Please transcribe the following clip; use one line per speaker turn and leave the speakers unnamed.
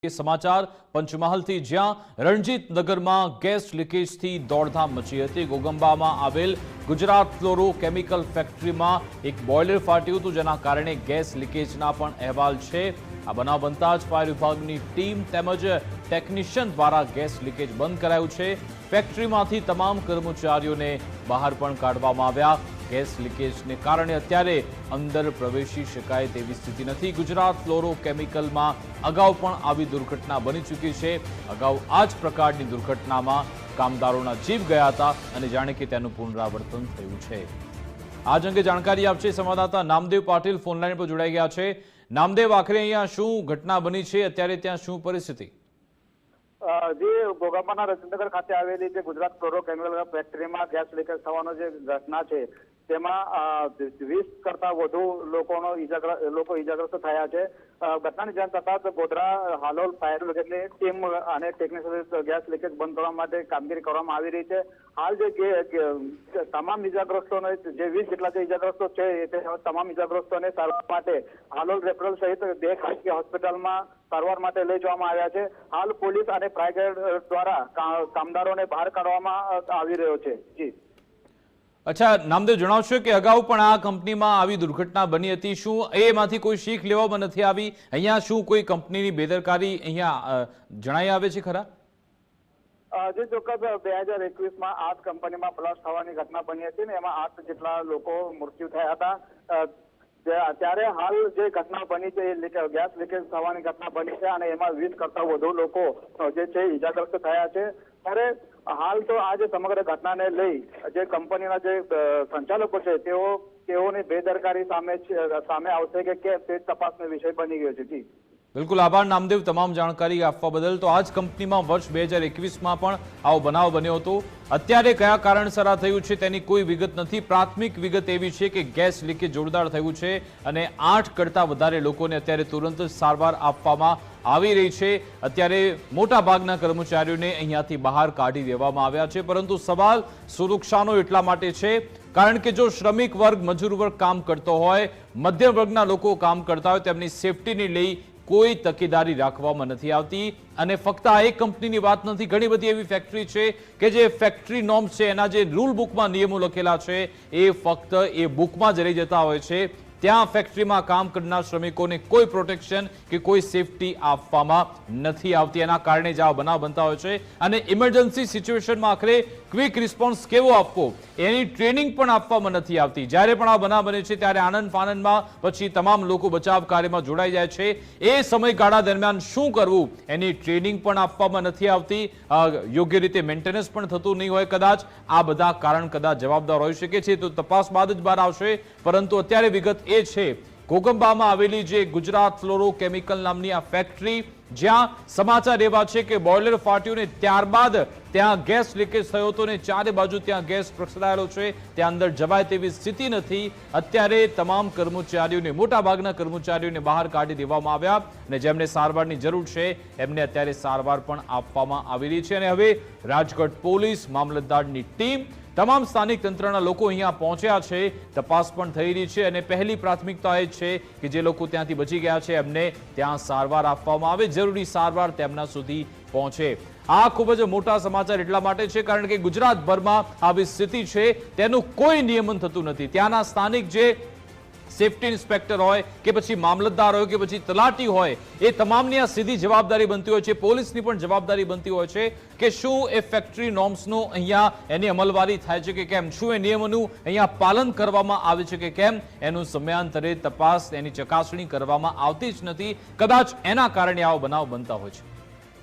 समाचार पंचमहालથી જ્યાં રણજીત નગરમાં ગેસ લીકેજથી દોડધામ મચી હતી। ગોગંબામાં આવેલ ગુજરાત ફ્લોરો કેમિકલ ફેક્ટરીમાં એક બોઇલર ફાટ્યું હતું, જેના કારણે ગેસ લીકેજના પણ અહેવાલ છે। આ બનાવ બનતા જ ફાયર વિભાગની ટીમ તેમજ ટેકનિશિયન દ્વારા ગેસ લીકેજ બંધ કરાયું છે। ફેક્ટરીમાંથી તમામ કર્મચારીઓને બહાર પણ કાઢવામાં આવ્યા। ગેસ લીકેજને કારણે અત્યારે અંદર પ્રવેશી શકાય તેવી સ્થિતિ નથી। ગુજરાત ફ્લોરો કેમિકલમાં અગાઉ પણ આવી દુર્ઘટના બની ચૂકી છે। અગાઉ આ જ પ્રકારની દુર્ઘટનામાં કામદારોના જીવ ગયા હતા અને જાણે કે તેનું પુનરાવર્તન થયું છે। આ અંગે જાણકારી આપશે સંવાદદાતા નામદેવ પાટીલ ફોનલાઈન પર જોડાઈ ગયા છે। નામદેવ, આખરે અહીંયા શું ઘટના બની છે, અત્યારે ત્યાં શું પરિસ્થિતિ?
જે ગોગાંબાના રજનીનગર ખાતે આવેલી જે ગુજરાત ફ્લોરો કેમિકલ ફેક્ટરીમાં ગેસ લીકેજ થવાનો જે ઘટના છે તેમાં 20 કરતા વધુ લોકો ઈજાગ્રસ્ત થયા છે। ઘટનાની જાણ થતાં ગોધરા હાલોલ ફાયર બ્રિગેડની ટીમ અને ટેકનિશિયન ગેસ લીકેજ બંધ કરવા માટે કામગીરી કરવામાં આવી રહી છે। હાલ જે તમામ ઈજાગ્રસ્તોને જે 20 જેટલા જે ઈજાગ્રસ્તો છે તે તમામ ઈજાગ્રસ્તોને સારવાર માટે હાલોલ રેફરલ સહિત 2 ખાનગી હોસ્પિટલમાં સારવાર માટે લઈ જવામાં આવ્યા છે। હાલ પોલીસ અને ફાયર દ્વારા કામદારોને બહાર કાઢવામાં આવી રહ્યો છે। જી
અચ્છા નામદેવ, જણાવશો કે અગાઉ પણ આ કંપનીમાં આવી દુર્ઘટના બની હતી, શું એમાંથી કોઈ શીખ લેવામાં નથી આવી? અહીંયા શું કોઈ કંપનીની બેદરકારી અહીંયા જણાઈ આવે છે ખરા?
જે ચોક્કસ 2021માં આ કંપનીમાં બ્લાસ્ટ થવાની ઘટના બની હતી ને એમાં 8 જેટલા લોકો મૃત્યુ થયા હતા। ત્યારે હાલ જે ઘટના બની છે એ ગેસ લીકેજ થવાની ઘટના બની છે અને એમાં 20 કરતા વધુ લોકો જે છે ઈજાગ્રસ્ત થયા છે। ત્યારે હાલ તો આ જે સમગ્ર ઘટનાને લઈ જે કંપનીના જે સંચાલકો છે તેઓની બેદરકારી સામે આવશે કે કેમ તે તપાસનો વિષય બની ગયો છે। જી
બિલકુલ, આભાર નામદેવ તમામ જાણકારી આપવા બદલ। તો આ જ કંપનીમાં વર્ષ 2021માં પણ આવો બનાવ બન્યો હતો। અત્યારે કયા કારણસર આ થયું છે તેની કોઈ વિગત નથી। પ્રાથમિક વિગત એવી છે કે ગેસ લીકેજ જોરદાર થયું છે અને 8 કરતા વધારે લોકોને અત્યારે તુરંત સારવાર આપવામાં આવી રહી છે। અત્યારે મોટા ભાગના કર્મચારીઓને અહીંયાથી બહાર કાઢી દેવામાં આવ્યા છે, પરંતુ સવાલ સુરક્ષાનો એટલા માટે છે કારણ કે જો શ્રમિક વર્ગ, મજૂર વર્ગ કામ કરતો હોય, મધ્યમ વર્ગના લોકો કામ કરતા હોય, તેમની સેફટીને લઈ કોઈ તકેદારી રાખવામાં નથી આવતી। અને ફક્ત આ એક કંપનીની વાત નથી, ઘણી બધી એવી ફેક્ટરી છે કે જે ફેક્ટરી નોર્મ્સ છે, એના જે રૂલ બુકમાં નિયમો લખેલા છે એ ફક્ત એ બુકમાં જ રહી જતા હોય છે। ત્યાં ફેક્ટરીમાં કામ કરનાર શ્રમિકોને કોઈ પ્રોટેક્શન કે કોઈ સેફટી આપવામાં નથી આવતી। એના કારણે જ આ બનાવ બનતા હોય છે અને ઇમરજન્સી સિચ્યુએશનમાં આખરે ક્વિક રિસ્પોન્સ કેવો આપવો એની ટ્રેનિંગ પણ આપવામાં નથી આવતી। જ્યારે પણ આ બનાવ બને છે ત્યારે આનંદ ફાનંદમાં પછી તમામ લોકો બચાવ કાર્યમાં જોડાઈ જાય છે। એ સમયગાળા દરમિયાન શું કરવું એની ટ્રેનિંગ પણ આપવામાં નથી આવતી। યોગ્ય રીતે મેન્ટેનન્સ પણ થતું નહીં હોય। કદાચ આ બધા કારણ કદાચ જવાબદાર હોઈ શકે છે, તો તપાસ બાદ જ બહાર આવશે। પરંતુ અત્યારે વિગત એ છે ગોગંબામાં આવેલી જે ગુજરાત ફ્લોરો કેમિકલ નામની આ ફેક્ટરી, જ્યાં સમાચાર એવા છે કે બોઇલર ફાટ્યું ને ત્યારબાદ ત્યાં ગેસ લીકેજ થયો હતો ને ચારે બાજુ ત્યાં ગેસ પ્રસરાયેલો છે, ત્યાં અંદર જવાય તેવી સ્થિતિ નથી। અત્યારે તમામ કર્મચારીઓને, મોટા ભાગના કર્મચારીઓને બહાર કાઢી દેવામાં આવ્યા અને જેમને સારવારની જરૂર છે એમને અત્યારે સારવાર પણ આપવામાં આવી રહી છે। અને હવે રાજકોટ પોલીસ, મામલતદારની ટીમ, તમામ સ્થાનિક તંત્રના લોકો અહીંયા પહોંચ્યા છે। તપાસ પણ થઈ રહી છે અને પહેલી પ્રાથમિકતા એ છે કે જે લોકો ત્યાંથી બચી ગયા છે એમને ત્યાં સારવાર આપવામાં આવે, જરૂરી સારવાર તેમના સુધી પહોંચે। આ ખૂબ જ મોટા સમાચાર એટલા માટે છે કારણ કે ગુજરાતભરમાં આવી સ્થિતિ છે, તેનું કોઈ નિયમન થતું નથી। ત્યાંના સ્થાનિક જે સેફટી ઇન્સ્પેક્ટર હોય કે પછી મામલતદાર હોય કે પછી તલાટી હોય, એ તમામની આ સીધી જવાબદારી બનતી હોય છે। પોલીસની પણ જવાબદારી બનતી હોય છે કે શું એ ફેક્ટરી નોર્મ્સનો અહીંયા એની અમલવારી થાય છે કે કેમ, શું એ નિયમોનું અહીંયા પાલન કરવામાં આવે છે કે કેમ, એનું સમયાંતરે તપાસ, એની ચકાસણી કરવામાં આવતી જ નથી। કદાચ એના કારણે આવો બનાવ બનતા હોય છે।